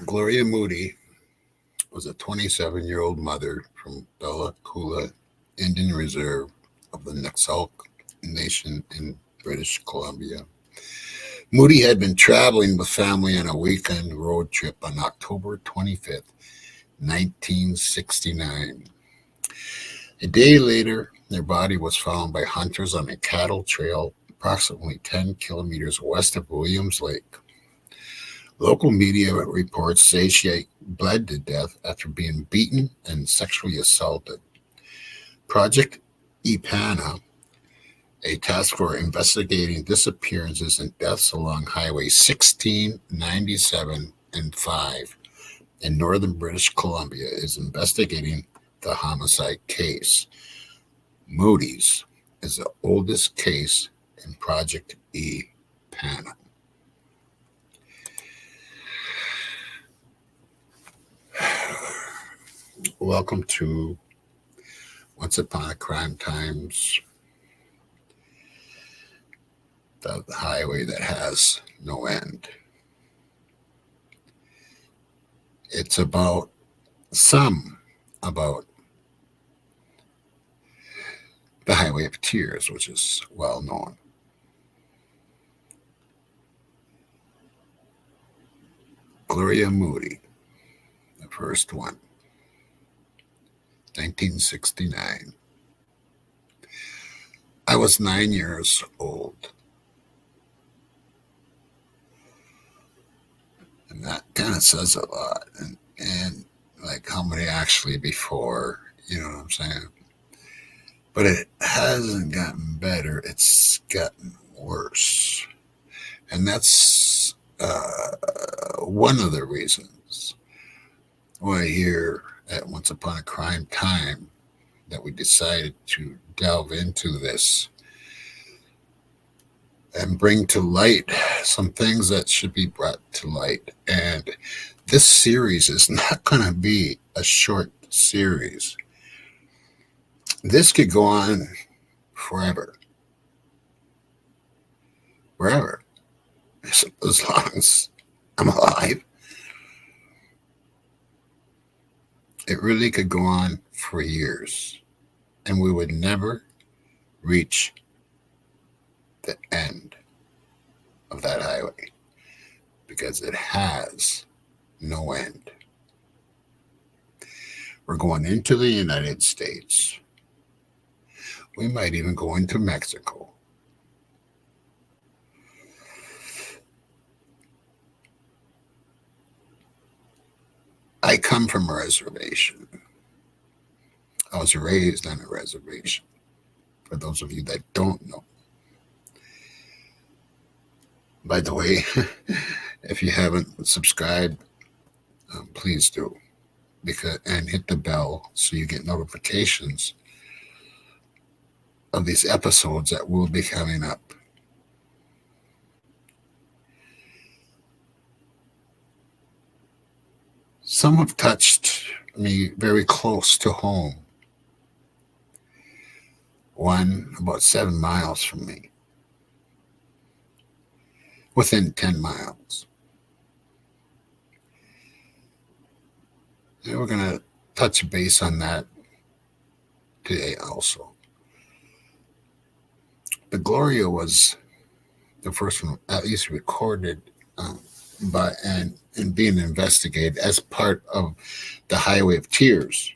Gloria Moody was a 27-year-old mother from Bella Coola Indian Reserve of the Naxalk Nation in British Columbia. Moody had been traveling with family on a weekend road trip on October 25th, 1969. A day later, their body was found by hunters on a cattle trail approximately 10 kilometers west of Williams Lake. Local media reports say she bled to death after being beaten and sexually assaulted. Project EPANA, a task force investigating disappearances and deaths along Highway 16, 97, and 5 in northern British Columbia, is investigating the homicide case. Moody's is the oldest case in Project EPANA. Welcome to Once Upon a Crime Times, the highway that has no end. It's about the Highway of Tears, which is well known. Gloria Moody, the first one, 1969. I was 9 years old. And that kind of says a lot. And like how many actually before, you know what I'm saying? But it hasn't gotten better. It's gotten worse. And that's one of the reasons why here at Once Upon a Crime Time that we decided to delve into this and bring to light some things that should be brought to light. And this series is not going to be a short series. This could go on forever. Forever. As long as I'm alive. It really could go on for years. And we would never reach the end of that highway because it has no end. We're going into the United States. We might even go into Mexico. I come from a reservation. I was raised on a reservation. For those of you that don't know. By the way, if you haven't subscribed, please do. And hit the bell so you get notifications of these episodes that will be coming up. Some have touched me very close to home. One about 7 miles from me. Within 10 miles. And we're going to touch base on that today also. But Gloria was the first one, at least recorded and being investigated as part of the Highway of Tears,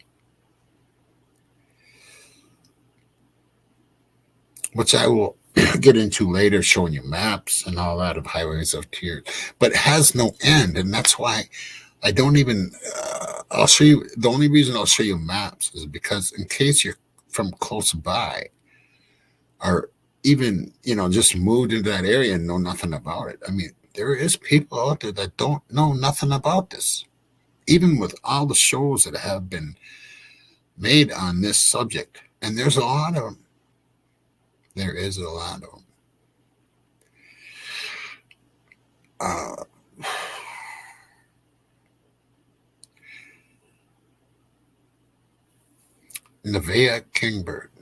which I will get into later, showing you maps and all that of Highways of Tears. But it has no end, and that's why I don't even. I'll show you. The only reason I'll show you maps is because in case you're from close by, or even just moved into that area and know nothing about it. I mean, there is people out there that don't know nothing about this, even with all the shows that have been made on this subject. And there's a lot of them. There is a lot of them. Navea Kingbird.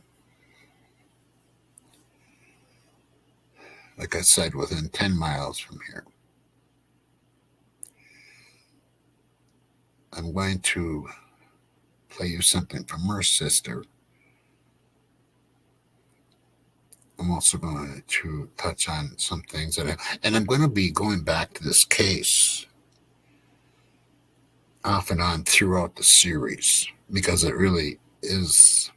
Like I said, within 10 miles from here. I'm going to play you something from her sister. I'm also going to touch on some things and I'm going to be going back to this case off and on throughout the series because it really is.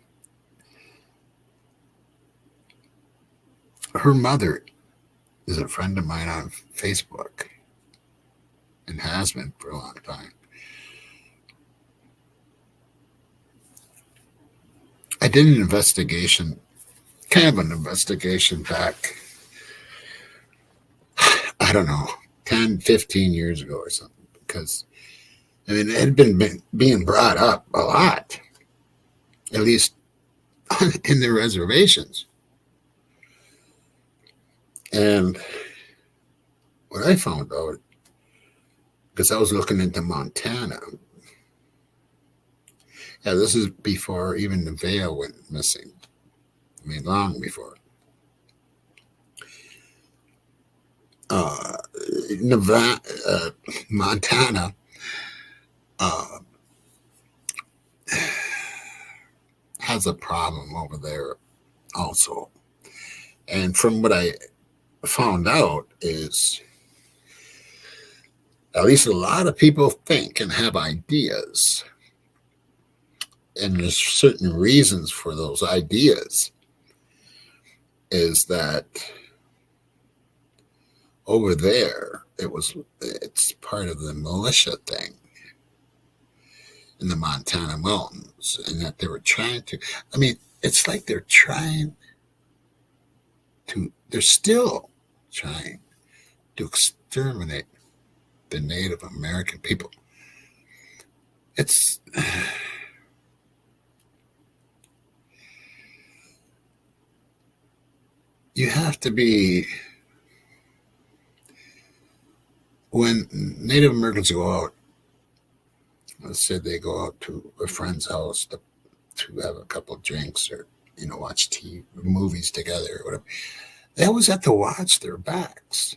Her mother is a friend of mine on Facebook and has been for a long time. I did an investigation, kind of an investigation back, I don't know, 10, 15 years ago or something, because I mean, it had been being brought up a lot, at least in the reservations. And what I found out, because I was looking into Montana, yeah, this is before even Navea went missing. I mean, long before. Nevada, Montana, uh, has a problem over there also. And from what I found out is at least a lot of people think and have ideas. And there's certain reasons for those ideas. Is that over there, it's part of the militia thing in the Montana mountains, and that they were trying to, I mean, it's like they're still trying to exterminate the Native American people. It's, you have to be, when Native Americans go out, let's say they go out to a friend's house to have a couple of drinks or, watch TV, movies together or whatever, they always have to watch their backs.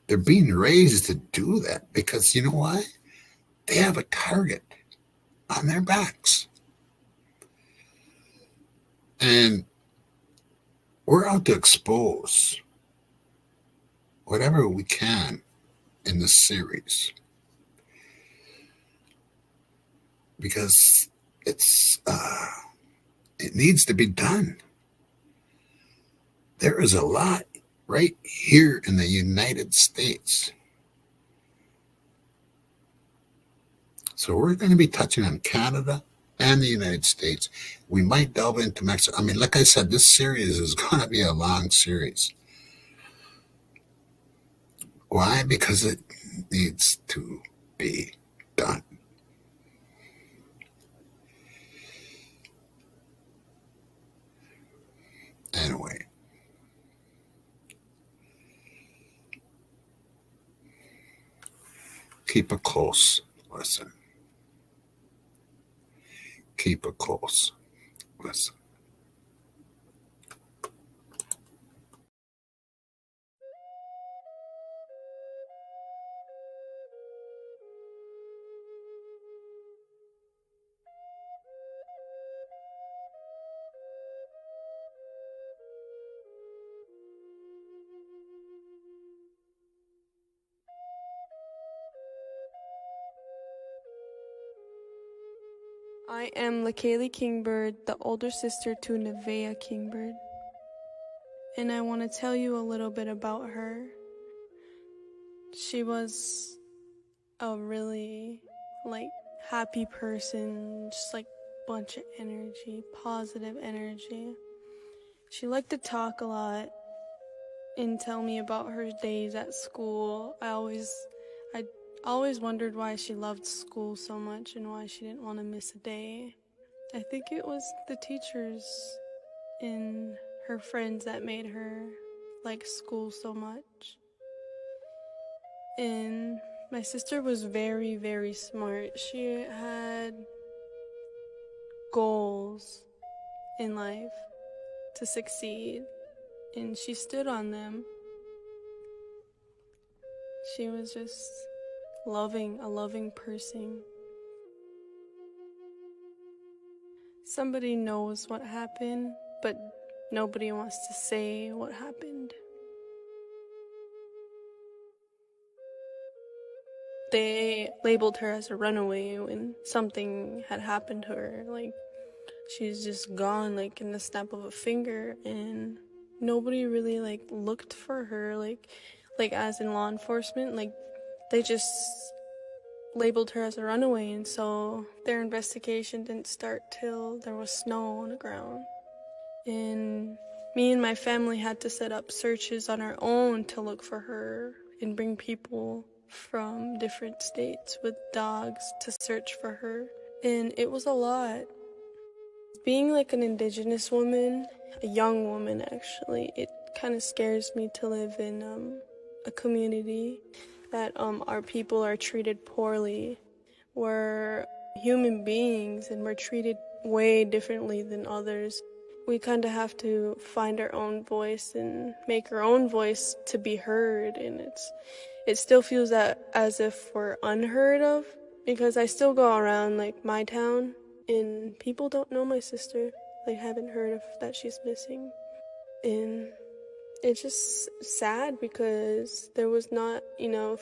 They're being raised to do that because you know why? They have a target on their backs. And we're out to expose whatever we can in this series because it needs to be done. There is a lot right here in the United States. So we're going to be touching on Canada and the United States. We might delve into Mexico. I mean, like I said, this series is going to be a long series. Why? Because it needs to be done. Anyway. Keep a close listen. Keep a close listen. I am Navea Kingbird, the older sister to Navea Kingbird. And I want to tell you a little bit about her. She was a really, happy person, just bunch of energy, positive energy. She liked to talk a lot and tell me about her days at school. I always wondered why she loved school so much and why she didn't want to miss a day. I think it was the teachers and her friends that made her like school so much. And my sister was very, very smart. She had goals in life to succeed, and she stood on them. She was just a loving person. Somebody knows what happened, but nobody wants to say what happened. They labeled her as a runaway when something had happened to her. Like, she's just gone, like, in the snap of a finger, and nobody really, like, looked for her, like as in law enforcement. Like, they just labeled her as a runaway, and so their investigation didn't start till there was snow on the ground. And me and my family had to set up searches on our own to look for her and bring people from different states with dogs to search for her. And it was a lot. Being like an indigenous woman, a young woman actually, it kind of scares me to live in a community that our people are treated poorly. We're human beings and we're treated way differently than others. We kind of have to find our own voice and make our own voice to be heard, and it still feels that as if we're unheard of, because I still go around like my town and people don't know my sister. They haven't heard of that she's missing. And it's just sad because there was not enough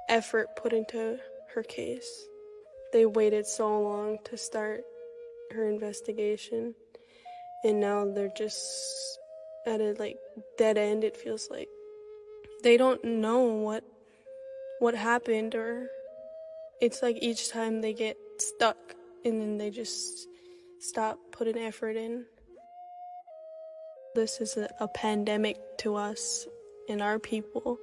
effort put into her case. They waited so long to start her investigation, and now they're just at a like dead end. It feels like they don't know what happened, or it's like each time they get stuck and then they just stop putting effort in. This is a pandemic to us and our people.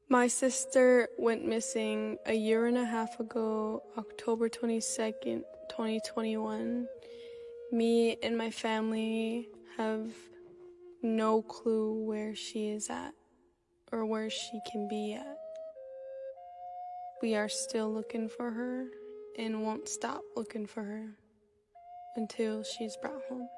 My sister went missing a year and a half ago, October 22nd, 2021. Me and my family have no clue where she is at or where she can be at. We are still looking for her and won't stop looking for her until she's brought home.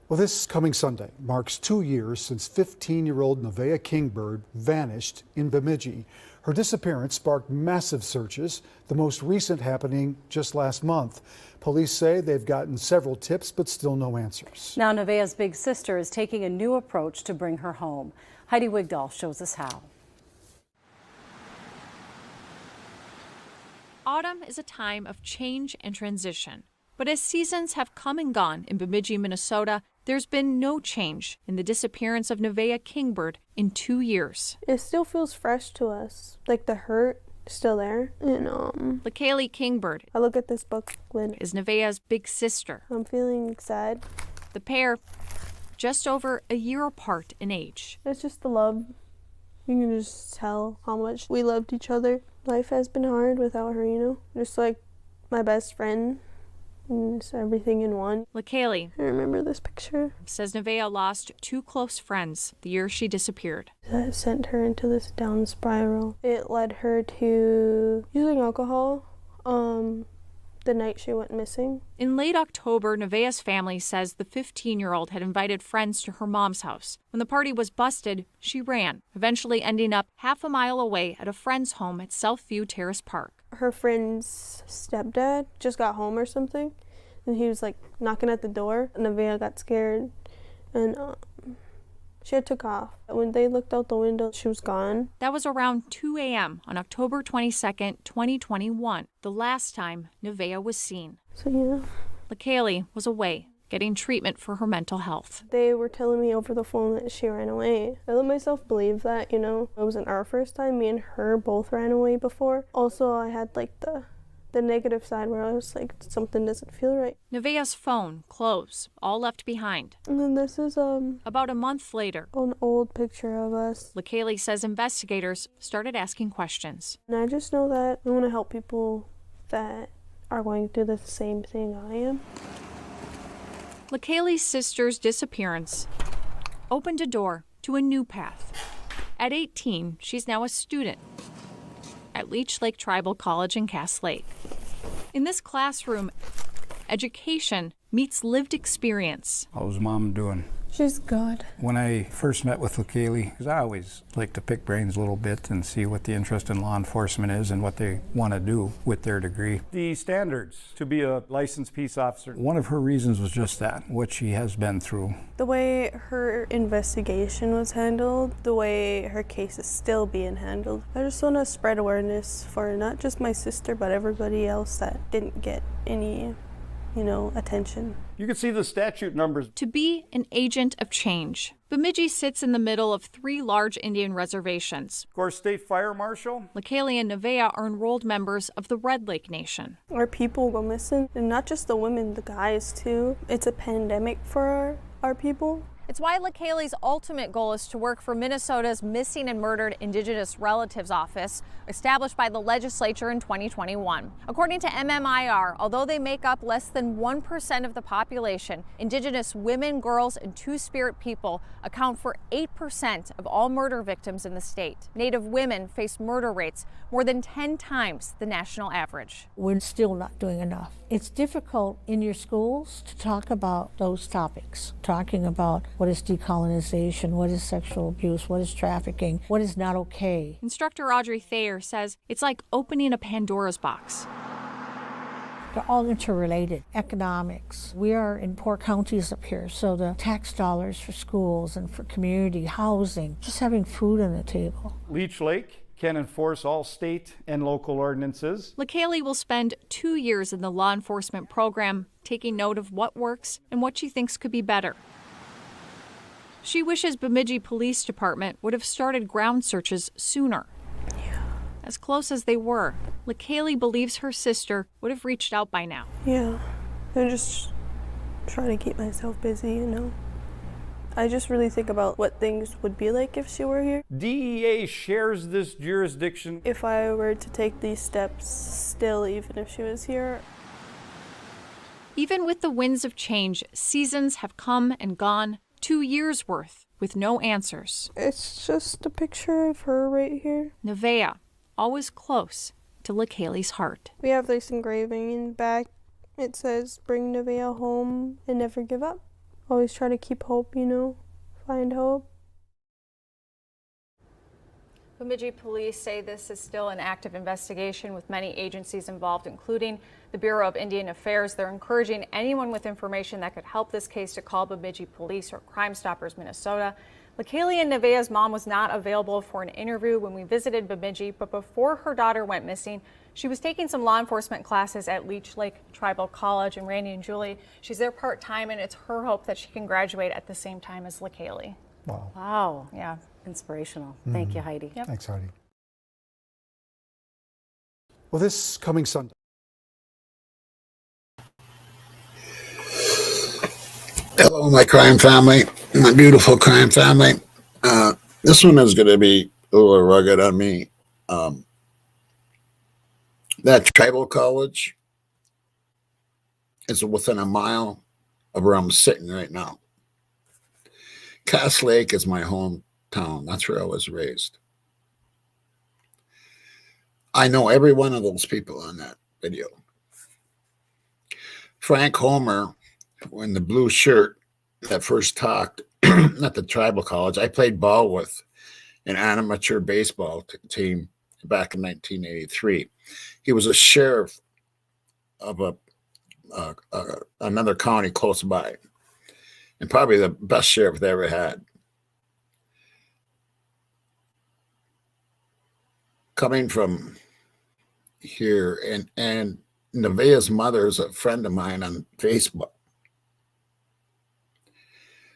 Well, this coming Sunday marks 2 years since 15-year-old Navea Kingbird vanished in Bemidji. Her disappearance sparked massive searches, the most recent happening just last month. Police say they've gotten several tips, but still no answers. Now Navea's big sister is taking a new approach to bring her home. Heidi Wigdahl shows us how. Autumn is a time of change and transition. But as seasons have come and gone in Bemidji, Minnesota, there's been no change in the disappearance of Navea Kingbird in 2 years. It still feels fresh to us, like the hurt is still there. And Navea Kingbird I look at this book when is Navea's big sister. I'm feeling sad. The pair, just over a year apart in age. It's just the love. You can just tell how much we loved each other. Life has been hard without her, just like my best friend. And it's everything in one. Navea I remember this picture. says Navea lost 2 close friends the year she disappeared. That sent her into this down spiral. It led her to using alcohol the night she went missing. In late October, Navea's family says the 15-year-old had invited friends to her mom's house. When the party was busted, she ran, eventually ending up half a mile away at a friend's home at Southview Terrace Park. Her friend's stepdad just got home or something, and he was like knocking at the door. Navea got scared, and she had took off. When they looked out the window, she was gone. That was around 2 a.m. on October 22nd, 2021, the last time Navea was seen. So yeah. Navea was away, getting treatment for her mental health. They were telling me over the phone that she ran away. I let myself believe that, It wasn't our first time. Me and her both ran away before. Also, I had like the negative side where I was like, something doesn't feel right. Navea's phone, clothes, all left behind. And then this is About a month later, an old picture of us. Navea says investigators started asking questions. And I just know that I want to help people that are going through the same thing I am. Navea's sister's disappearance opened a door to a new path. At 18, she's now a student at Leech Lake Tribal College in Cass Lake. In this classroom, education meets lived experience. How's Mom doing? She's good. When I first met with LaKaylee, because I always like to pick brains a little bit and see what the interest in law enforcement is and what they want to do with their degree. The standards to be a licensed peace officer. One of her reasons was just that, what she has been through. The way her investigation was handled, the way her case is still being handled. I just want to spread awareness for not just my sister, but everybody else that didn't get any, attention. You can see the statute numbers. To be an agent of change. Bemidji sits in the middle of 3 large Indian reservations. Of course, State Fire Marshal. LaKaylee and Navea are enrolled members of the Red Lake Nation. Our people go missing, and not just the women, the guys too. It's a pandemic for our people. It's why LaKaylee's ultimate goal is to work for Minnesota's Missing and Murdered Indigenous Relatives Office, established by the legislature in 2021. According to MMIR, although they make up less than 1% of the population, Indigenous women, girls, and Two-Spirit people account for 8% of all murder victims in the state. Native women face murder rates more than 10 times the national average. We're still not doing enough. It's difficult in your schools to talk about those topics, talking about what is decolonization, what is sexual abuse, what is trafficking, what is not okay. Instructor Audrey Thayer says it's like opening a Pandora's box. They're all interrelated. Economics. We are in poor counties up here, so the tax dollars for schools and for community housing, just having food on the table. Leech Lake can enforce all state and local ordinances. LaKaylee will spend 2 years in the law enforcement program, taking note of what works and what she thinks could be better. She wishes Bemidji Police Department would have started ground searches sooner. As close as they were, LaKaylee believes her sister would have reached out by now. Yeah, I just try to keep myself busy, I just really think about what things would be like if she were here. DEA shares this jurisdiction. If I were to take these steps still, even if she was here. Even with the winds of change, seasons have come and gone, 2 years worth, with no answers. It's just a picture of her right here. Navea, always close to LaKaylee's heart. We have this engraving in the back. It says, "Bring Navea home and never give up." Always try to keep hope, find hope. Bemidji police say this is still an active investigation with many agencies involved, including the Bureau of Indian Affairs. They're encouraging anyone with information that could help this case to call Bemidji Police or Crime Stoppers Minnesota. LaKaylee and Navea's mom was not available for an interview when we visited Bemidji, but before her daughter went missing, she was taking some law enforcement classes at Leech Lake Tribal College. And Randy and Julie, she's there part-time, and it's her hope that she can graduate at the same time as LaKaylee. Wow. Wow. Yeah. Inspirational. Thank you, Heidi. Yep. Thanks, Heidi. Well, this coming Sunday. Hello, my crime family, my beautiful crime family. This one is going to be a little rugged on me. That tribal college is within a mile of where I'm sitting right now. Cass Lake is my hometown. That's where I was raised. I know every one of those people on that video. Frank Homer, in the blue shirt that first talked at the tribal college, I played ball with an amateur baseball team back in 1983. He was a sheriff of another county close by, and probably the best sheriff they ever had. Coming from here, and Navea's mother is a friend of mine on Facebook.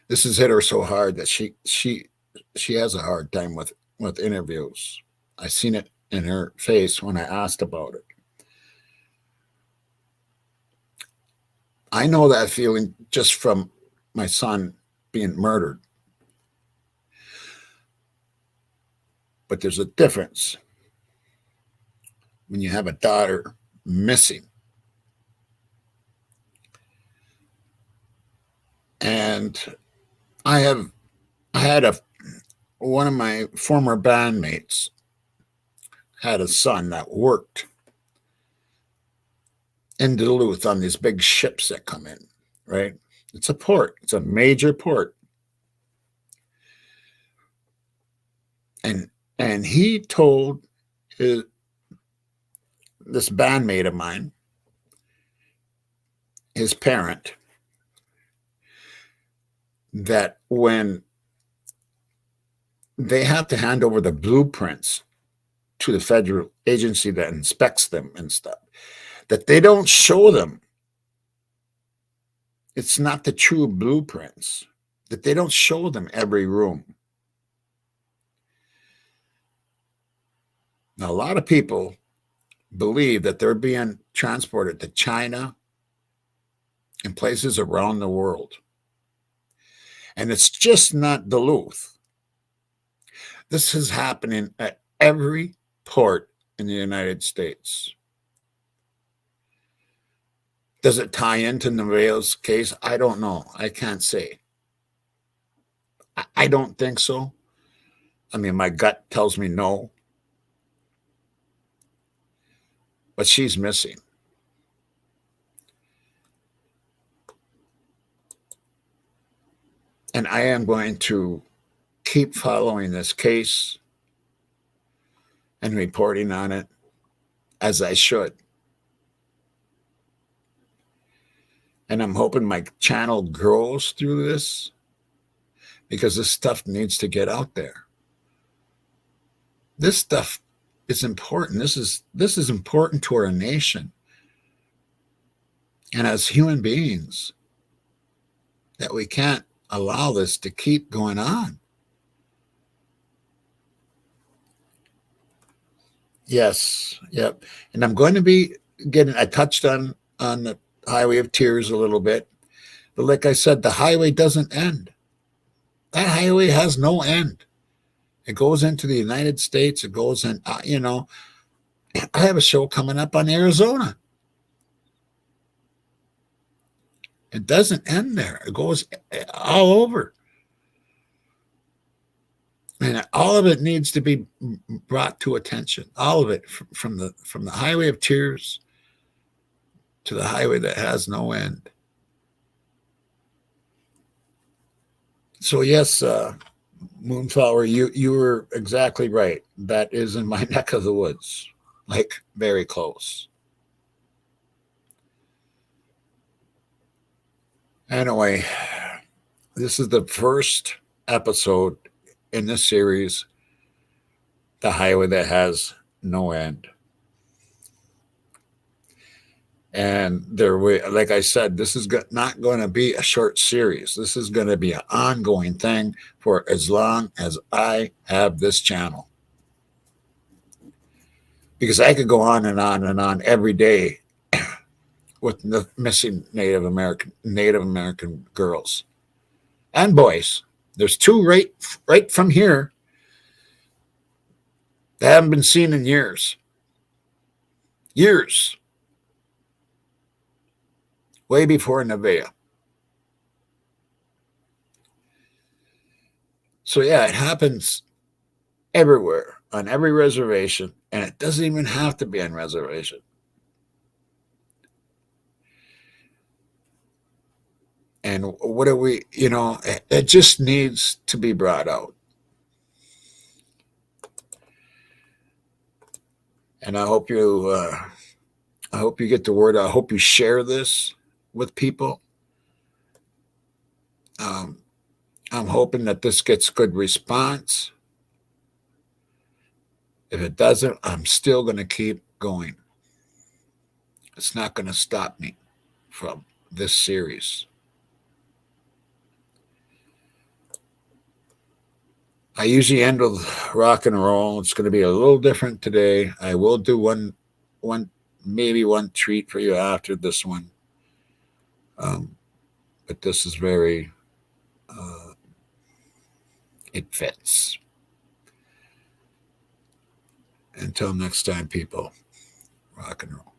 This has hit her so hard that she has a hard time with interviews. I seen it in her face when I asked about it. I know that feeling just from my son being murdered. But there's a difference when you have a daughter missing. And I had one of my former bandmates had a son that worked in Duluth on these big ships that come in, right? It's a port. It's a major port. And he told this bandmate of mine, his parent, that when they have to hand over the blueprints to the federal agency that inspects them and stuff, that they don't show them. It's not the true blueprints, that they don't show them every room. Now, a lot of people believe that they're being transported to China and places around the world. And it's just not Duluth. This is happening at every port in the United States. Does it tie into Nevea's case? I don't know. I can't say. I don't think so. I mean, my gut tells me no. But she's missing. And I am going to keep following this case and reporting on it as I should. And I'm hoping my channel grows through this, because this stuff needs to get out there. This stuff is important. This is important to our nation. And as human beings, that we can't allow this to keep going on. Yes, yep. And I'm going to be getting, I touched on the Highway of Tears a little bit, but like I said, the highway doesn't end. That highway has no end. It goes into the United States. It goes in, I have a show coming up on Arizona. It doesn't end there. It goes all over. And all of it needs to be brought to attention. All of it, from the Highway of Tears to the highway that has no end. So yes, Moonflower, you were exactly right. That is in my neck of the woods, like very close. Anyway, this is the first episode in this series, The Highway That Has No End. And like I said, this is not going to be a short series. This is going to be an ongoing thing for as long as I have this channel. Because I could go on and on and on every day with the missing Native American girls and boys. There's two right from here that haven't been seen in years. Years. Way before Navea. So yeah, it happens everywhere, on every reservation, and it doesn't even have to be on reservation. And what are we, it just needs to be brought out. And I hope you get the word out. I hope you share this with people. I'm hoping that this gets good response. If it doesn't, I'm still going to keep going. It's not going to stop me from this series. I usually end with rock and roll. It's going to be a little different today. I will do maybe one treat for you after this one. But this is very, it fits. Until next time, people, rock and roll.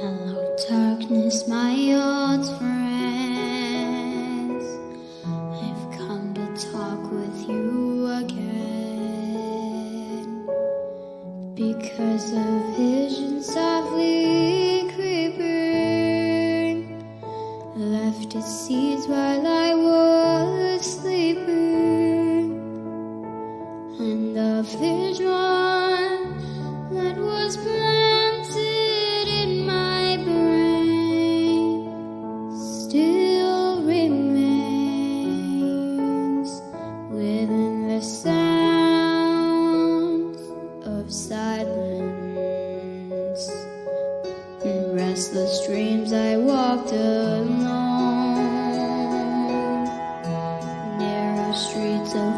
Hello, darkness, my old friends. I've come to talk with you again. because of visions softly creeping left its seeds while I was sleeping, and the vision that was planted in my brain still remains within the sounds of silence. In restless dreams I walked alone, narrow streets of